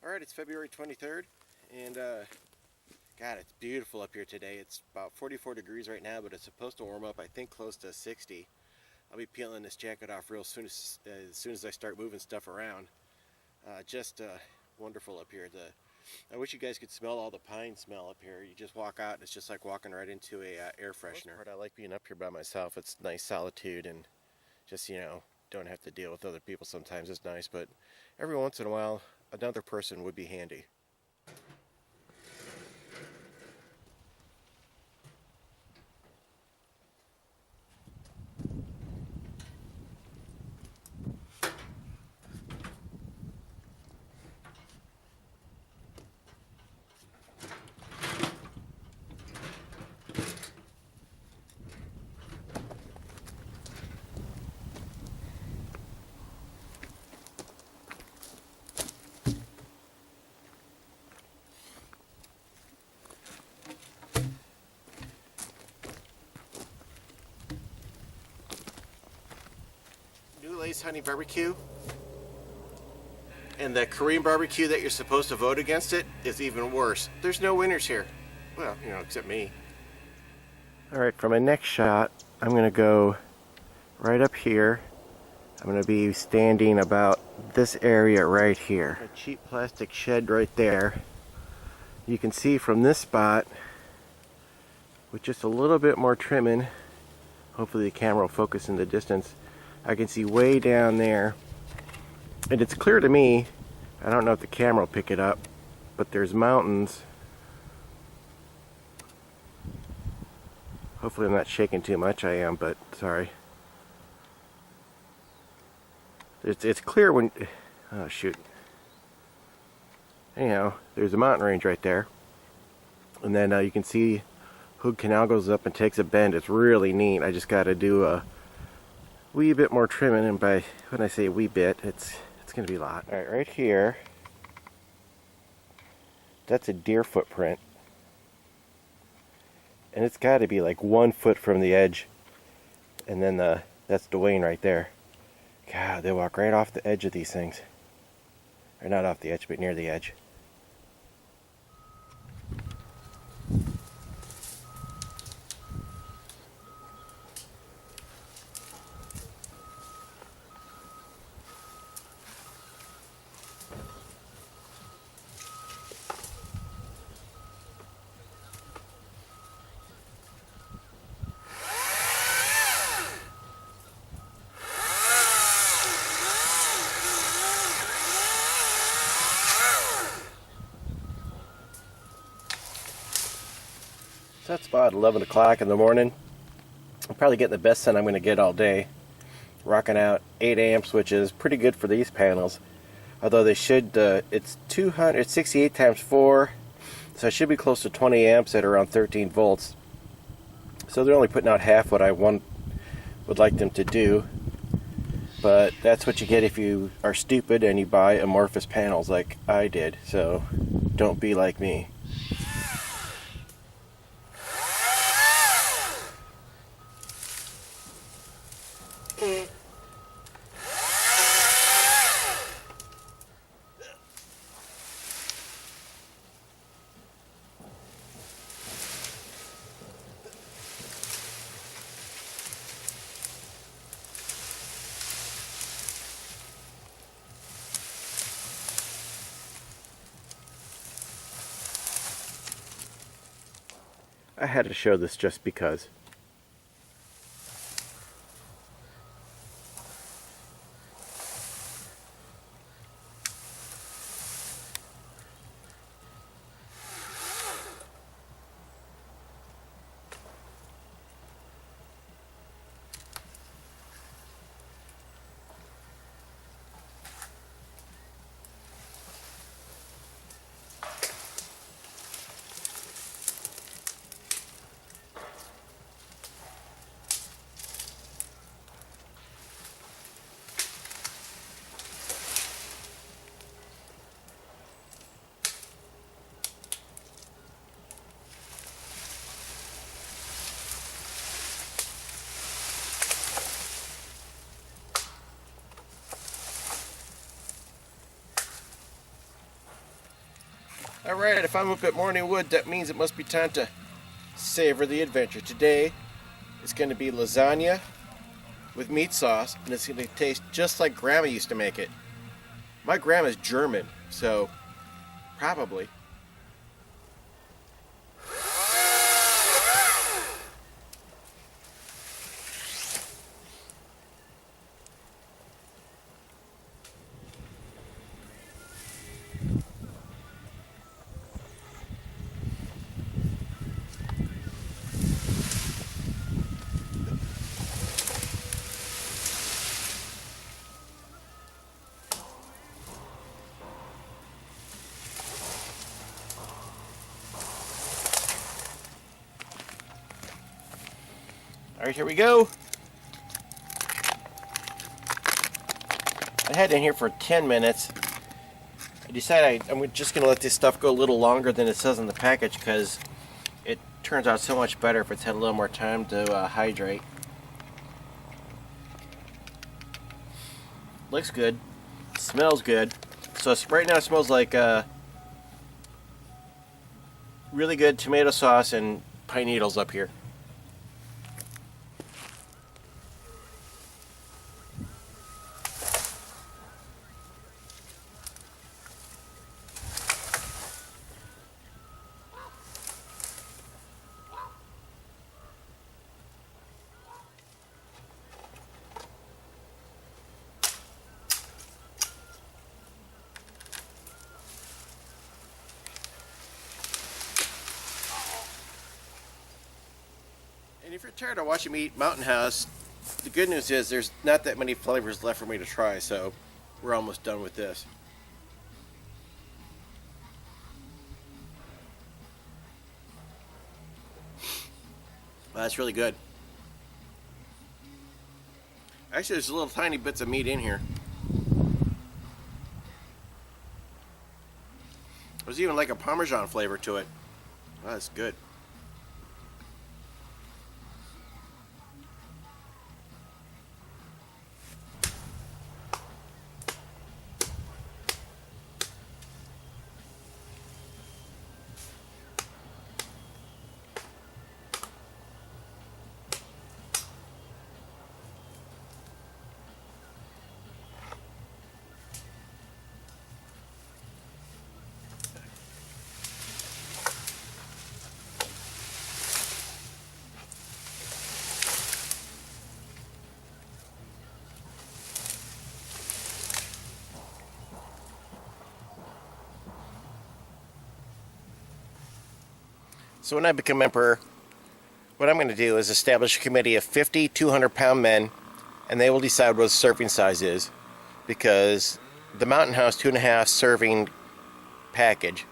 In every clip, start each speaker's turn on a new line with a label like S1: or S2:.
S1: Alright, it's February 23rd, and God, it's beautiful up here today. It's about 44 degrees right now, but it's supposed to warm up, I think, close to 60. I'll be peeling this jacket off real soon as soon as I start moving stuff around. Just wonderful up here. I wish you guys could smell all the pine smell up here. You just walk out, and it's just like walking right into a air freshener. I like being up here by myself. It's nice solitude, and just, don't have to deal with other people sometimes. It's nice, but every once in a while, another person would be handy. New Lace Honey Barbecue and the Korean barbecue that you're supposed to vote against it is even worse. There's no winners here. Well, except me. Alright, for my next shot, I'm going to go right up here. I'm going to be standing about this area right here. A cheap plastic shed right there. You can see from this spot, with just a little bit more trimming, hopefully the camera will focus in the distance, I can see way down there, and it's clear to me. I don't know if the camera will pick it up, but there's mountains. Hopefully I'm not shaking too much. I am, but sorry. It's clear when, oh shoot. Anyhow, there's a mountain range right there, and then you can see Hood Canal goes up and takes a bend. It's really neat. I just got to do a wee bit more trimming, and when I say a wee bit, it's gonna be a lot. Alright, right here, that's a deer footprint, and it's got to be like 1 foot from the edge, and then that's Dwayne right there. God, they walk right off the edge of these things, or not off the edge, but near the edge. So that's about 11 o'clock in the morning. I'm probably getting the best sun I'm going to get all day. Rocking out 8 amps, which is pretty good for these panels. Although they should, it's 68 times 4, so I should be close to 20 amps at around 13 volts. So they're only putting out half what I would like them to do. But that's what you get if you are stupid and you buy amorphous panels like I did. So don't be like me. I had to show this just because. Alright, if I'm up at morning wood, that means it must be time to savor the adventure. Today, it's going to be lasagna with meat sauce, and it's going to taste just like Grandma used to make it. My grandma's German, so probably. Alright, here we go. I had it in here for 10 minutes. I decided I'm just going to let this stuff go a little longer than it says on the package because it turns out so much better if it's had a little more time to hydrate. Looks good. Smells good. So right now it smells like really good tomato sauce and pine needles up here. And if you're tired of watching me eat Mountain House, the good news is there's not that many flavors left for me to try, so we're almost done with this. Well, that's really good. Actually, there's little tiny bits of meat in here. There's even like a Parmesan flavor to it. Well, that's good. So when I become emperor, what I'm going to do is establish a committee of 50 200-pound men, and they will decide what the serving size is, because the Mountain House 2.5 serving package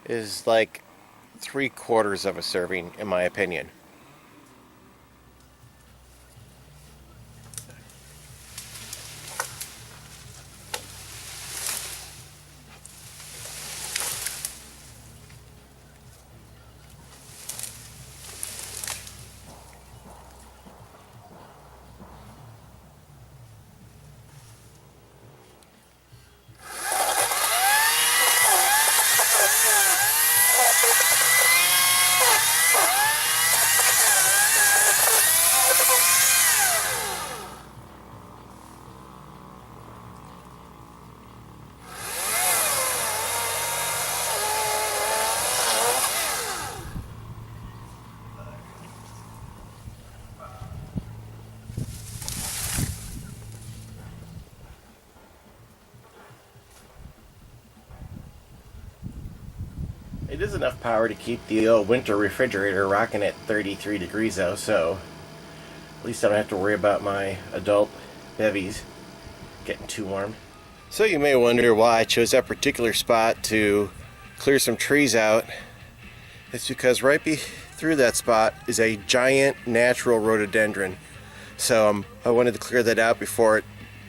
S1: is like 3/4 of a serving, in my opinion. It is enough power to keep the old winter refrigerator rocking at 33 degrees though, so at least I don't have to worry about my adult bevies getting too warm. So you may wonder why I chose that particular spot to clear some trees out. It's because right through that spot is a giant natural rhododendron. So I wanted to clear that out before it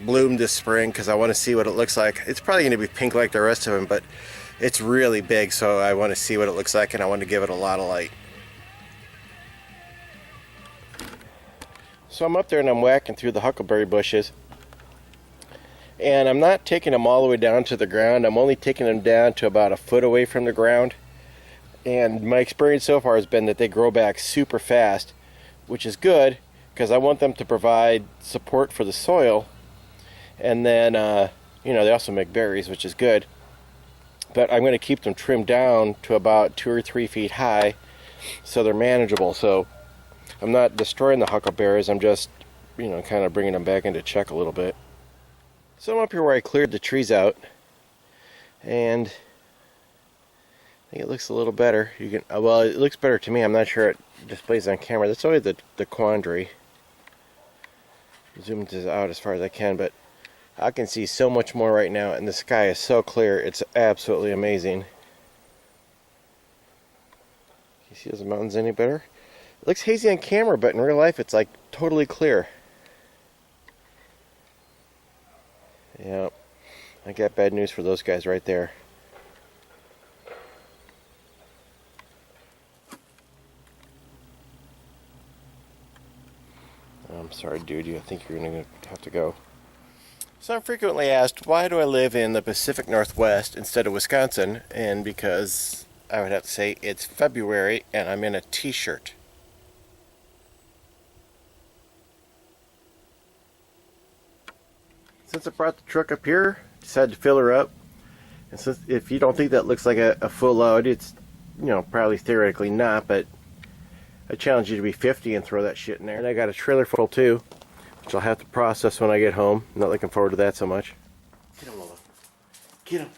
S1: bloomed this spring because I want to see what it looks like. It's probably going to be pink like the rest of them, but it's really big, so I want to see what it looks like, and I want to give it a lot of light. So I'm up there and I'm whacking through the huckleberry bushes, And I'm not taking them all the way down to the ground. I'm only taking them down to about a foot away from the ground. And my experience so far has been that they grow back super fast, which is good because I want them to provide support for the soil. And then, you know, they also make berries, which is good. But I'm going to keep them trimmed down to about 2 or 3 feet high so they're manageable. So I'm not destroying the huckleberries. I'm just, you know, kind of bringing them back into check a little bit. So I'm up here where I cleared the trees out, and I think it looks a little better. You can, well, it looks better to me. I'm not sure it displays on camera. That's always the quandary. Zoom this out as far as I can, but I can see so much more right now, and the sky is so clear. It's absolutely amazing. Can you see those mountains any better? It looks hazy on camera, but in real life it's like totally clear. Yeah, I got bad news for those guys right there. I'm sorry, dude. I think you're going to have to go. So I'm frequently asked, why do I live in the Pacific Northwest instead of Wisconsin? And because I would have to say it's February and I'm in a t-shirt. Since I brought the truck up here, decided to fill her up. And since if you don't think that looks like a full load, it's, you know, probably theoretically not, but I challenge you to be 50 and throw that shit in there. And I got a trailer full too, which I'll have to process when I get home. I'm not looking forward to that so much. Get him, Lola. Get him.